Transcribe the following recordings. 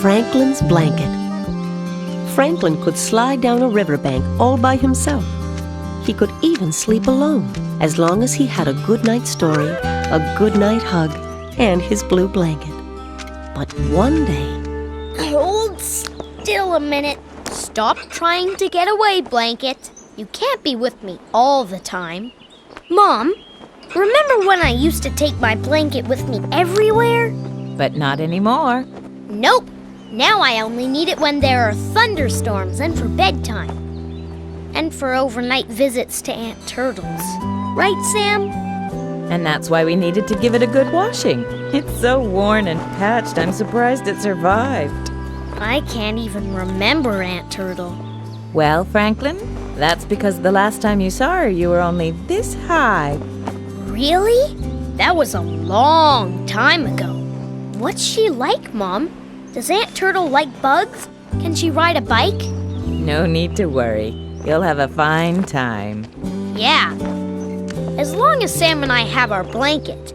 Franklin's blanket. Franklin could slide down a riverbank all by himself. He could even sleep alone, as long as he had a goodnight story, a goodnight hug, and his blue blanket. But one day... Hold still a minute. Stop trying to get away, blanket. You can't be with me all the time. Mom, remember when I used to take my blanket with me everywhere? But not anymore. Nope. Now I only need it when there are thunderstorms and for bedtime. And for overnight visits to Aunt Turtle's. Right, Sam? And that's why we needed to give it a good washing. It's so worn and patched, I'm surprised it survived. I can't even remember Aunt Turtle. Well, Franklin, that's because the last time you saw her, you were only this high. Really? That was a long time ago. What's she like, Mom? Does Aunt Turtle like bugs? Can she ride a bike? No need to worry. You'll have a fine time. Yeah. As long as Sam and I have our blanket.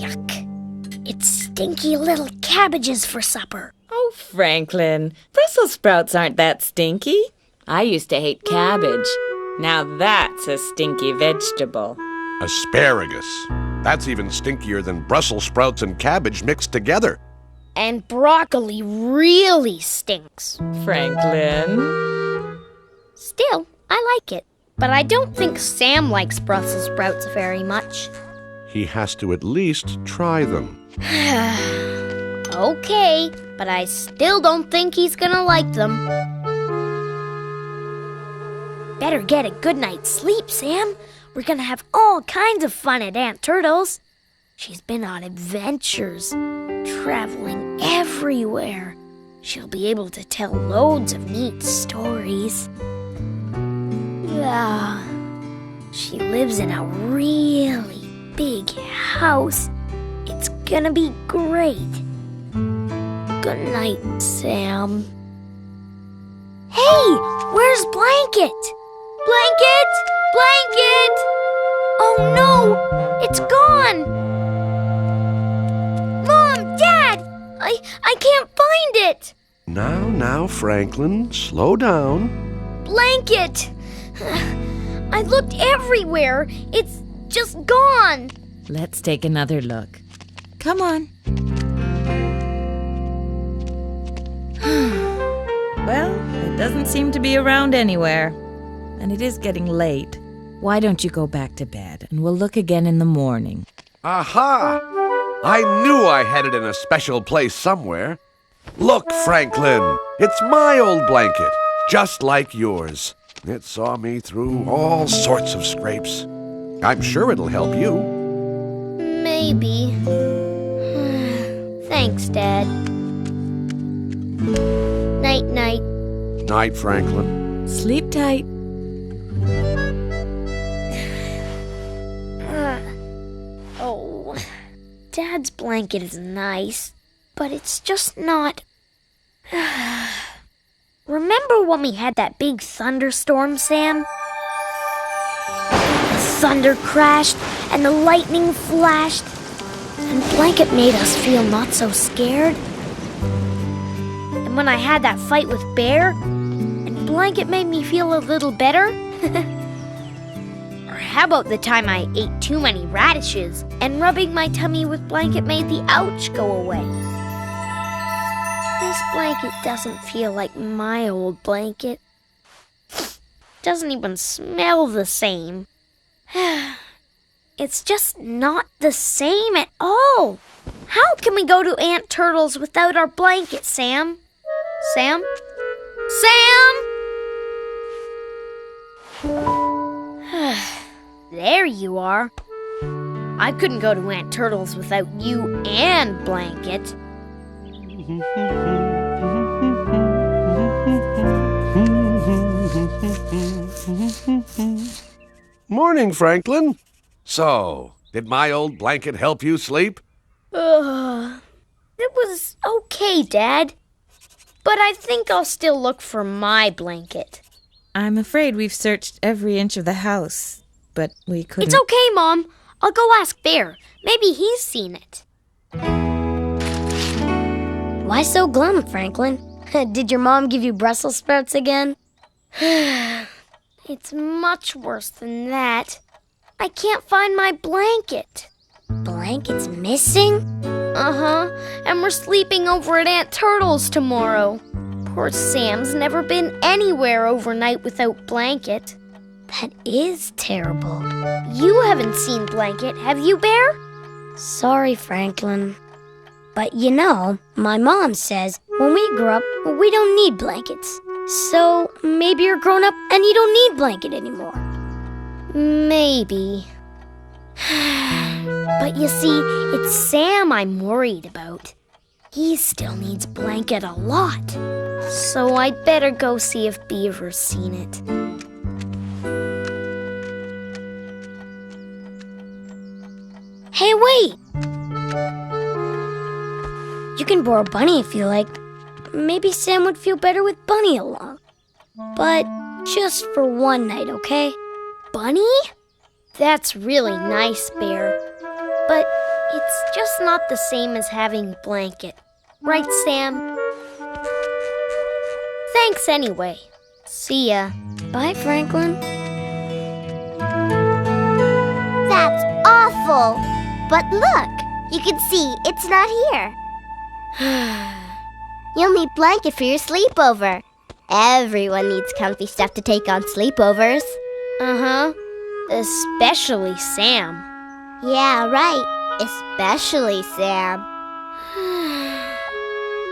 Yuck. It's stinky little cabbages for supper. Oh, Franklin, Brussels sprouts aren't that stinky. I used to hate cabbage. Now that's a stinky vegetable. Asparagus. That's even stinkier than Brussels sprouts and cabbage mixed together. And broccoli really stinks. Franklin? Still, I like it. But I don't think Sam likes Brussels sprouts very much. He has to at least try them. Okay, but I still don't think he's gonna like them. Better get a good night's sleep, Sam. We're gonna have all kinds of fun at Aunt Turtle's. She's been on adventures, traveling everywhere. She'll be able to tell loads of neat stories. She lives in a really big house. It's gonna be great. Good night, Sam. Hey, where's Blanket? Blanket! Blanket! Oh no, it's gone! Mom, Dad, I can't find it! Now, Franklin, slow down. Blanket! I looked everywhere. It's just gone. Let's take another look. Come on. Well, it doesn't seem to be around anywhere. And it is getting late. Why don't you go back to bed, and we'll look again in the morning. Aha! I knew I had it in a special place somewhere. Look, Franklin, it's my old blanket, just like yours. It saw me through all sorts of scrapes. I'm sure it'll help you. Maybe. Thanks, Dad. Night-night. Night, Franklin. Sleep tight. Oh, Dad's blanket is nice, but it's just not... Remember when we had that big thunderstorm, Sam? The thunder crashed and the lightning flashed, and Blanket made us feel not so scared. And when I had that fight with Bear, and Blanket made me feel a little better. Or how about the time I ate too many radishes, and rubbing my tummy with Blanket made the ouch go away. This blanket doesn't feel like my old blanket. Doesn't even smell the same. It's just not the same at all. How can we go to Aunt Turtle's without our blanket, Sam? Sam? Sam? There you are. I couldn't go to Aunt Turtle's without you and blanket. Morning, Franklin. So, did my old blanket help you sleep? It was okay, Dad. But I think I'll still look for my blanket. I'm afraid we've searched every inch of the house, but we couldn't... It's okay, Mom. I'll go ask Bear. Maybe he's seen it. Why so glum, Franklin? Did your mom give you Brussels sprouts again? It's much worse than that. I can't find my blanket. Blanket's missing? Uh-huh. And we're sleeping over at Aunt Turtle's tomorrow. Poor Sam's never been anywhere overnight without Blanket. That is terrible. You haven't seen Blanket, have you, Bear? Sorry, Franklin. But you know, my mom says when we grow up, we don't need blankets. So maybe you're grown up and you don't need Blanket anymore. Maybe. But you see, it's Sam I'm worried about. He still needs Blanket a lot. So I'd better go see if Beaver's seen it. Hey, wait! You can borrow Bunny if you like. Maybe Sam would feel better with Bunny along. But just for one night, okay? Bunny? That's really nice, Bear. But it's just not the same as having Blanket. Right, Sam? Thanks anyway. See ya. Bye, Franklin. That's awful. But look, you can see it's not here. You'll need Blanket for your sleepover. Everyone needs comfy stuff to take on sleepovers. Uh-huh. Especially Sam. Yeah, right. Especially Sam.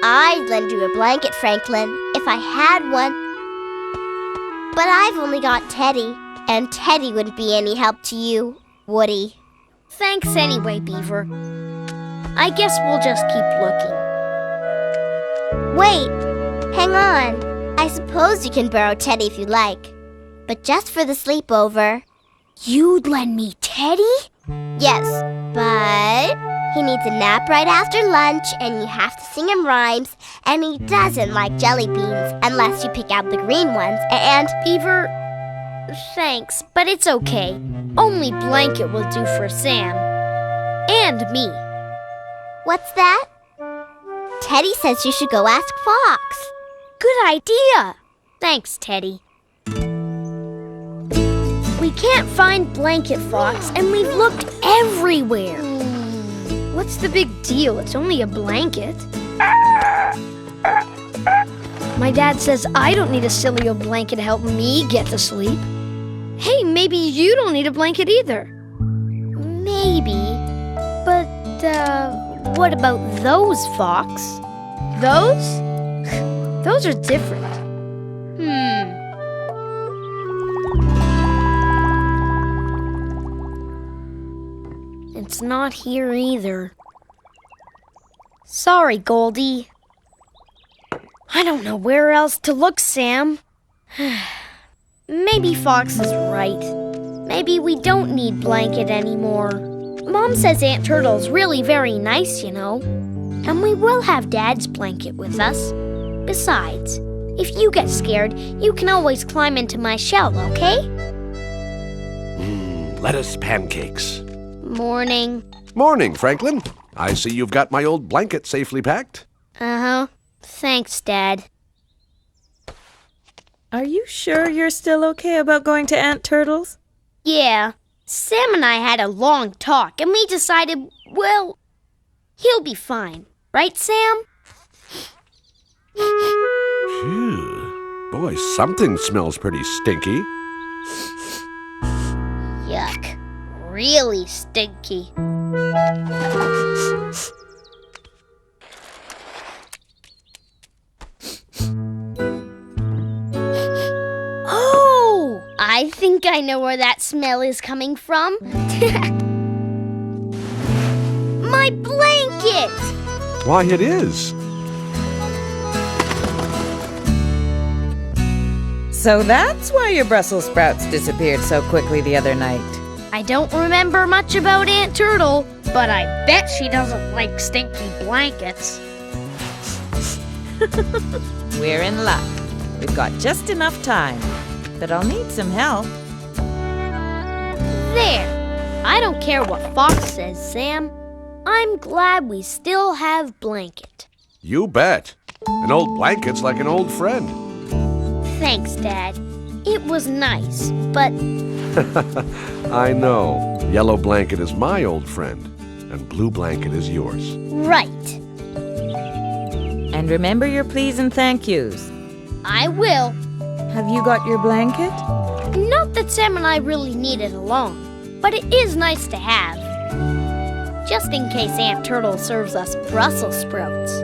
I'd lend you a blanket, Franklin, if I had one. But I've only got Teddy, and Teddy wouldn't be any help to you, would he? Thanks anyway, Beaver. I guess we'll just keep looking. Wait, hang on. I suppose you can borrow Teddy if you like. But just for the sleepover. You'd lend me Teddy? Yes, but he needs a nap right after lunch, and you have to sing him rhymes, and he doesn't like jelly beans unless you pick out the green ones, and... Beaver, thanks, but it's okay. Only Blanket will do for Sam. And me. What's that? Teddy says you should go ask Fox. Good idea. Thanks, Teddy. We can't find Blanket, Fox, and we've looked everywhere. What's the big deal? It's only a blanket. My dad says I don't need a silly old blanket to help me get to sleep. Hey, maybe you don't need a blanket either. Maybe. But, what about those, Fox? Those? Those are different. It's not here either. Sorry, Goldie. I don't know where else to look, Sam. Maybe Fox is right. Maybe we don't need Blanket anymore. Mom says Aunt Turtle's really very nice, you know. And we will have Dad's blanket with us. Besides, if you get scared, you can always climb into my shell, okay? Lettuce pancakes. Morning. Morning, Franklin. I see you've got my old blanket safely packed. Uh-huh. Thanks, Dad. Are you sure you're still okay about going to Aunt Turtle's? Yeah. Sam and I had a long talk, and we decided, well, he'll be fine. Right, Sam? Phew. Boy, something smells pretty stinky. Yuck. Really stinky. Oh! I think I know where that smell is coming from. My blanket! Why, it is. So that's why your Brussels sprouts disappeared so quickly the other night. I don't remember much about Aunt Turtle, but I bet she doesn't like stinky blankets. We're in luck. We've got just enough time, but I'll need some help. There! I don't care what Fox says, Sam. I'm glad we still have Blanket. You bet. An old blanket's like an old friend. Thanks, Dad. It was nice, but I know. Yellow blanket is my old friend, and blue blanket is yours. right. And remember your please and thank yous. I will. Have you got your blanket? Not that Sam and I really need it alone, but it is nice to have. Just in case Aunt Turtle serves us Brussels sprouts.